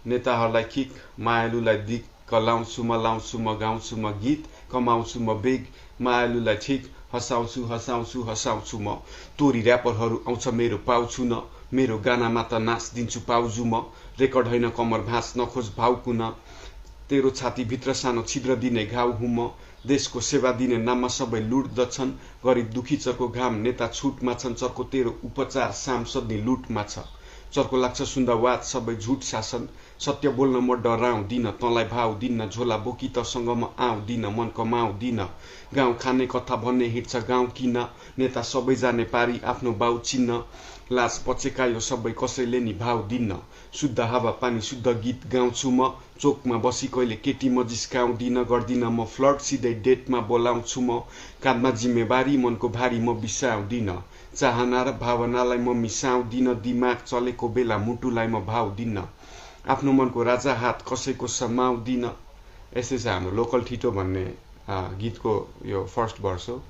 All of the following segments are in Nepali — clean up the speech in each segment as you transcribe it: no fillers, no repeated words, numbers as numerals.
नेताहरूलाई किक, मायालुलाई दिक, लाउँछु म गाउँछु म गीत, कमाउँछु म बेग, मायालुलाई ठिक, हँसाउँछु म। तोरी ऱ्यापरहरू आउँछ मेरो पाउँछु न, मेरो गानामा त नाच्दिन्छु पाउजु म। रेकर्ड होइन कमर भाँच, नखोज भाउ कुन, तेरो छातीभित्र सानो छिद्र दिने घाउ हुँ म। देशको सेवा दिने नाममा सबै लुट्दछन्, गरिब दुखी चर्को घाम, नेता छुटमा छन्, चर्को तेरो उपचार सांसद नि लुटमा छ। चर्को लाग्छ सुन्दा वाद, सबै झुट शासन, सत्य बोल्न म डराउँदिन, तँलाई भाउदिन, झोला बोकी तसँग म आउँदिन, मन कमाउँदिन। गाउँ खाने कथा भन्ने हिँड्छ गाउँ किन, नेता सबै जाने पारी आफ्नो बाउ चिन्न, लाज पचेकायो सबै कसैले नि भाउदिन। शुद्ध हावा पानी शुद्ध गीत गाउँछु म, चोकमा बसी कहिले केटी म जिस्काउँदिन, गर्दिन म फ्लर्ट, सिधै डेटमा बोलाउँछु म। काँधमा जिम्मेवारी मनको भारी म बिसाउँदिन, चाहना र भावनालाई म मिसाउँदिन, दिमाग चलेको बेला मुटुलाई म भाउदिन, आफ्नो मनको राजा हात कसैको समाउँदिन। यस्तै छ हाम्रो लोकल ठिटो भन्ने गीतको यो फर्स्ट भर्स हो।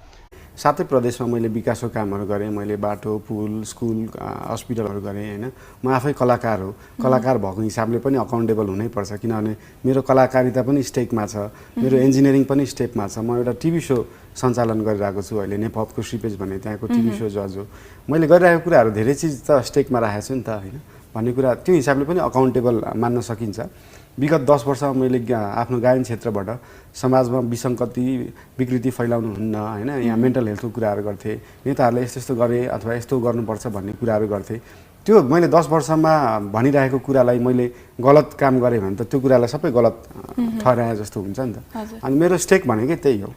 सातै प्रदेशमा मैले विकासको कामहरू गरेँ। मैले बाटो, पुल, स्कुल, हस्पिटलहरू गरेँ होइन। म आफै कलाकार हो। कलाकार भएको हिसाबले पनि अकाउन्टेबल हुनैपर्छ, किनभने मेरो कलाकारिता पनि स्टेकमा छ, मेरो इन्जिनियरिङ पनि स्टेपमा छ। म एउटा टिभी सो सञ्चालन गरिरहेको छु अहिले, नेपथको सिपेज भन्ने त्यहाँको टिभी सो जज हो। मैले गरिरहेको कुराहरू धेरै चिज त स्टेकमा राखेको छु नि त होइन भन्ने कुरा, त्यो हिसाबले पनि अकाउन्टेबल मान्न सकिन्छ। विगत 10 वर्षमा मैले आफ्नो गायन क्षेत्रबाट समाजमा विसङ्गति विकृति फैलाउनु हुन्न होइन, यहाँ मेन्टल हेल्थको कुराहरू गर्थेँ, नेताहरूले यस्तो यस्तो गरे अथवा यस्तो गर्नुपर्छ भन्ने कुराहरू गर्थेँ। त्यो मैले 10 वर्षमा भनिरहेको कुरालाई मैले गलत काम गरेँ भने त त्यो कुरालाई सबै गलत ठहराए जस्तो हुन्छ नि त। अनि मेरो स्टेक भनेकै त्यही हो।